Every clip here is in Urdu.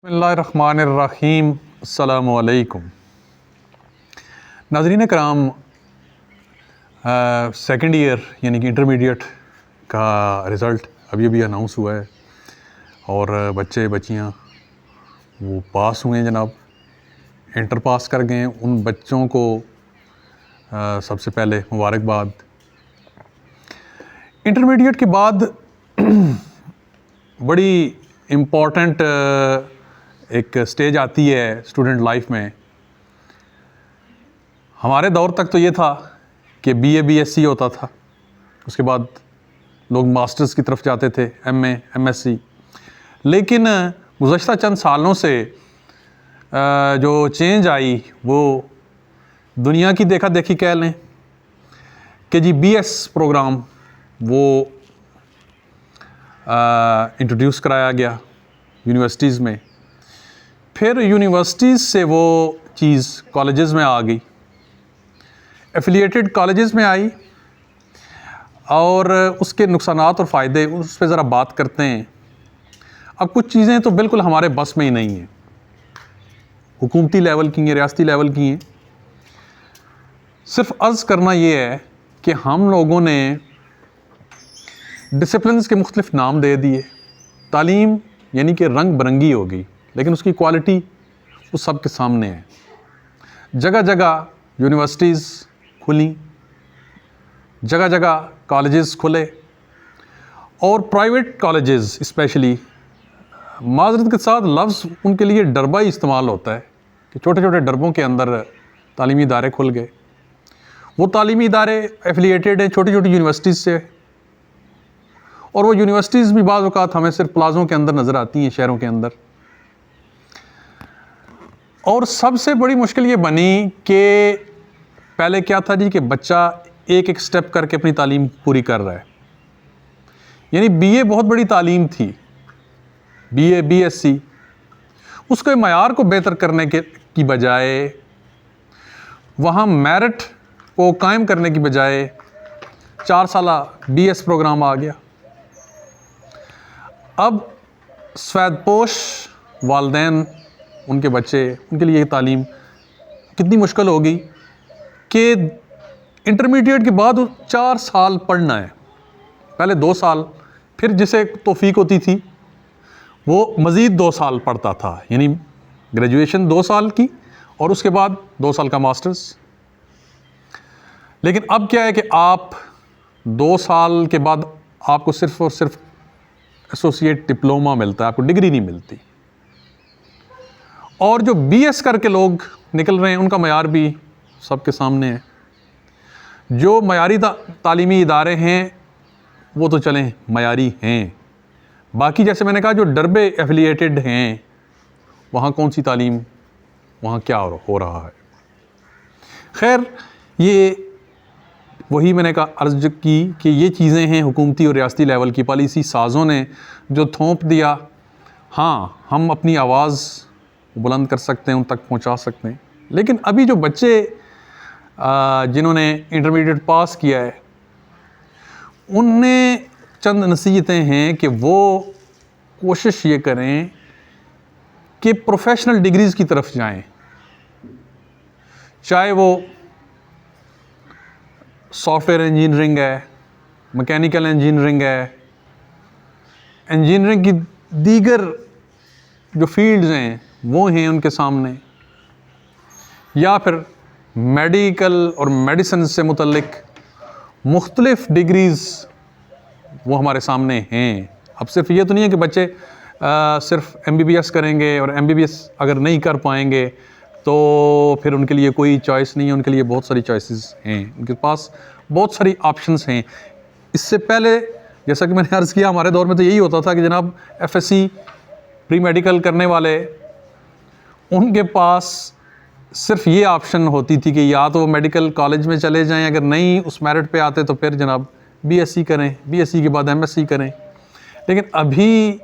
بسم اللہ الرحمن الرحیم۔ السلام علیکم ناظرین کرام، سیکنڈ ایئر یعنی کہ انٹرمیڈیٹ کا رزلٹ ابھی اناؤنس ہوا ہے اور بچے بچیاں وہ پاس ہوئے ہیں جناب، انٹر پاس کر گئے ہیں۔ ان بچوں کو سب سے پہلے مبارکباد۔ انٹرمیڈیٹ کے بعد بڑی امپورٹنٹ ایک سٹیج آتی ہے اسٹوڈنٹ لائف میں۔ ہمارے دور تک تو یہ تھا کہ B A B S C ہوتا تھا، اس کے بعد لوگ ماسٹرز کی طرف جاتے تھے، M A M S C. لیکن گزشتہ چند سالوں سے جو چینج آئی وہ دنیا کی دیکھا دیکھی کہہ لیں کہ جی بی ایس پروگرام وہ انٹروڈیوس کرایا گیا یونیورسٹیز میں۔ پھر یونیورسٹیز سے وہ چیز کالجز میں آ گئی، ایفیلیٹڈ کالجز میں آئی، اور اس کے نقصانات اور فائدے اس پہ ذرا بات کرتے ہیں۔ اب کچھ چیزیں تو بالکل ہمارے بس میں ہی نہیں ہیں، حکومتی لیول کی ہیں، ریاستی لیول کی ہیں۔ صرف عرض کرنا یہ ہے کہ ہم لوگوں نے ڈسپلنز کے مختلف نام دے دیے، تعلیم یعنی کہ رنگ برنگی ہو گئی، لیکن اس کی کوالٹی وہ سب کے سامنے ہے۔ جگہ جگہ یونیورسٹیز کھلیں، جگہ جگہ کالجز کھلے، اور پرائیویٹ کالجز اسپیشلی، معذرت کے ساتھ لفظ ان کے لیے ڈربا ہی استعمال ہوتا ہے کہ چھوٹے چھوٹے ڈربوں کے اندر تعلیمی ادارے کھل گئے۔ وہ تعلیمی ادارے ایفیلیٹڈ ہیں چھوٹی چھوٹی یونیورسٹیز سے، اور وہ یونیورسٹیز بھی بعض اوقات ہمیں صرف پلازوں کے اندر نظر آتی ہیں شہروں کے اندر۔ اور سب سے بڑی مشکل یہ بنی کہ پہلے کیا تھا جی کہ بچہ ایک ایک سٹیپ کر کے اپنی تعلیم پوری کر رہا ہے، یعنی بی اے بہت بڑی تعلیم تھی، B A B S C, اس کے معیار کو بہتر کرنے کی بجائے، وہاں میرٹ کو قائم کرنے کی بجائے 4 سالہ بی ایس پروگرام آ گیا۔ اب سفید پوش والدین، ان کے بچے، ان کے لیے یہ تعلیم کتنی مشکل ہوگی کہ انٹرمیڈیٹ کے بعد 4 سال پڑھنا ہے، پہلے 2 سال، پھر جسے توفیق ہوتی تھی وہ مزید 2 سال پڑھتا تھا، یعنی گریجویشن 2 سال کی اور اس کے بعد 2 سال کا ماسٹرز۔ لیکن اب کیا ہے کہ آپ 2 سال کے بعد آپ کو صرف اور صرف ایسوسیٹ ڈپلومہ ملتا ہے، آپ کو ڈگری نہیں ملتی۔ اور جو بی ایس کر کے لوگ نکل رہے ہیں ان کا معیار بھی سب کے سامنے ہے۔ جو معیاری تعلیمی ادارے ہیں وہ تو چلیں معیاری ہیں، باقی جیسے میں نے کہا جو ڈربے ایفیلیٹڈ ہیں وہاں کون سی تعلیم، وہاں کیا ہو رہا ہے۔ خیر، یہ وہی میں نے کہا عرض کی کہ یہ چیزیں ہیں حکومتی اور ریاستی لیول کی پالیسی سازوں نے جو تھوپ دیا۔ ہاں، ہم اپنی آواز بلند کر سکتے ہیں، ان تک پہنچا سکتے ہیں، لیکن ابھی جو بچے جنہوں نے انٹرمیڈیٹ پاس کیا ہے انہیں چند نصیحتیں ہیں کہ وہ کوشش یہ کریں کہ پروفیشنل ڈگریز کی طرف جائیں، چاہے وہ سافٹ ویئر انجینئرنگ ہے، مکینیکل انجینئرنگ ہے، انجینئرنگ کی دیگر جو فیلڈز ہیں وہ ہیں ان کے سامنے، یا پھر میڈیکل اور میڈیسن سے متعلق مختلف ڈگریز وہ ہمارے سامنے ہیں۔ اب صرف یہ تو نہیں ہے کہ بچے صرف ایم بی بی ایس کریں گے، اور ایم بی بی ایس اگر نہیں کر پائیں گے تو پھر ان کے لیے کوئی چوائس نہیں ہے، ان کے لیے بہت ساری چوائسیز ہیں، ان کے پاس بہت ساری آپشنس ہیں۔ اس سے پہلے جیسا کہ میں نے عرض کیا ہمارے دور میں تو یہی ہوتا تھا کہ جناب F S C premedical کرنے والے ان کے پاس صرف یہ آپشن ہوتی تھی کہ یا تو وہ میڈیکل کالج میں چلے جائیں، اگر نہیں اس میرٹ پہ آتے تو پھر جناب بی ایس سی کریں، بی ایس سی کے بعد ایم ایس سی کریں۔ لیکن ابھی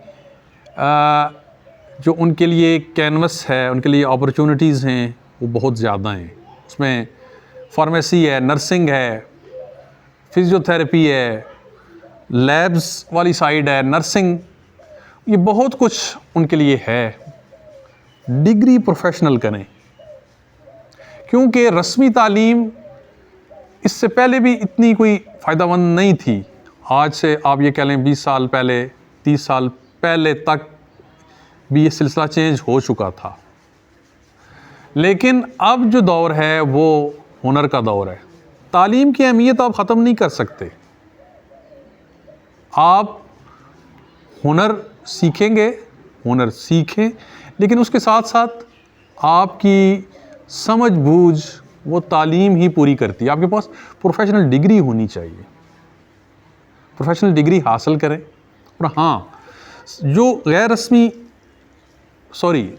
جو ان کے لیے کینوس ہے، ان کے لیے اپرچونٹیز ہیں وہ بہت زیادہ ہیں۔ اس میں فارمیسی ہے، نرسنگ ہے، فزیو تھراپی ہے، لیبز والی سائیڈ ہے، نرسنگ، یہ بہت کچھ ان کے لیے ہے۔ ڈگری پروفیشنل کریں، کیونکہ رسمی تعلیم اس سے پہلے بھی اتنی کوئی فائدہ مند نہیں تھی. آج سے آپ یہ کہہ لیں 20 سال پہلے 30 سال پہلے تک بھی یہ سلسلہ چینج ہو چکا تھا. لیکن اب جو دور ہے وہ ہنر کا دور ہے. تعلیم کی اہمیت آپ ختم نہیں کر سکتے. آپ ہنر سیکھیں گے، ہنر سیکھیں، لیکن اس کے ساتھ ساتھ آپ کی سمجھ بوجھ وہ تعلیم ہی پوری کرتی ہے. آپ کے پاس پروفیشنل ڈگری ہونی چاہیے، پروفیشنل ڈگری حاصل کریں. اور ہاں، جو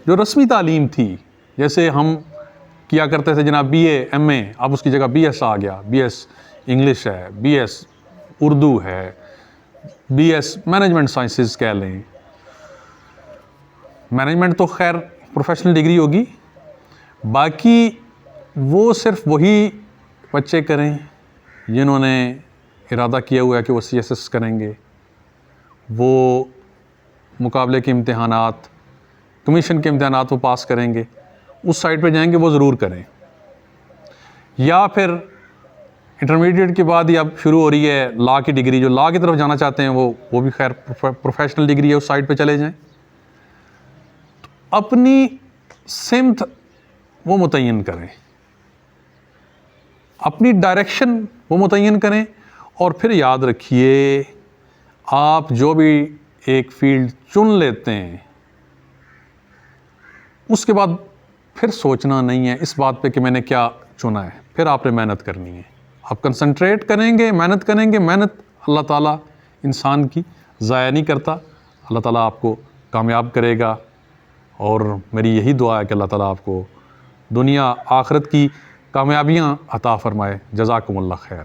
جو رسمی تعلیم تھی، جیسے ہم کیا کرتے تھے جناب بی اے ایم اے، اب اس کی جگہ بی ایس آ گیا. بی ایس انگلش ہے، بی ایس اردو ہے، بی ایس مینجمنٹ سائنسز کہہ لیں. مینجمنٹ تو خیر پروفیشنل ڈگری ہوگی. باقی وہ صرف وہی بچے کریں جنہوں نے ارادہ کیا ہوا ہے کہ وہ سی ایس ایس کریں گے، وہ مقابلے کے امتحانات، کمیشن کے امتحانات وہ پاس کریں گے، اس سائٹ پہ جائیں گے وہ ضرور کریں. یا پھر انٹرمیڈیٹ کے بعد ہی اب شروع ہو رہی ہے لا کی ڈگری، جو لا کی طرف جانا چاہتے ہیں وہ بھی خیر پروفیشنل ڈگری ہے، اس سائٹ پہ چلے جائیں. اپنی سمت وہ متعین کریں، اپنی ڈائریکشن وہ متعین کریں. اور پھر یاد رکھیے، آپ جو بھی ایک فیلڈ چن لیتے ہیں اس کے بعد پھر سوچنا نہیں ہے اس بات پہ کہ میں نے کیا چنا ہے. پھر آپ نے محنت کرنی ہے. آپ کنسنٹریٹ کریں گے، محنت کریں گے. محنت اللہ تعالیٰ انسان کی ضائع نہیں کرتا. اللہ تعالیٰ آپ کو کامیاب کرے گا. اور میری یہی دعا ہے کہ اللہ تعالیٰ آپ کو دنیا آخرت کی کامیابیاں عطا فرمائے. جزاکم اللہ خیر.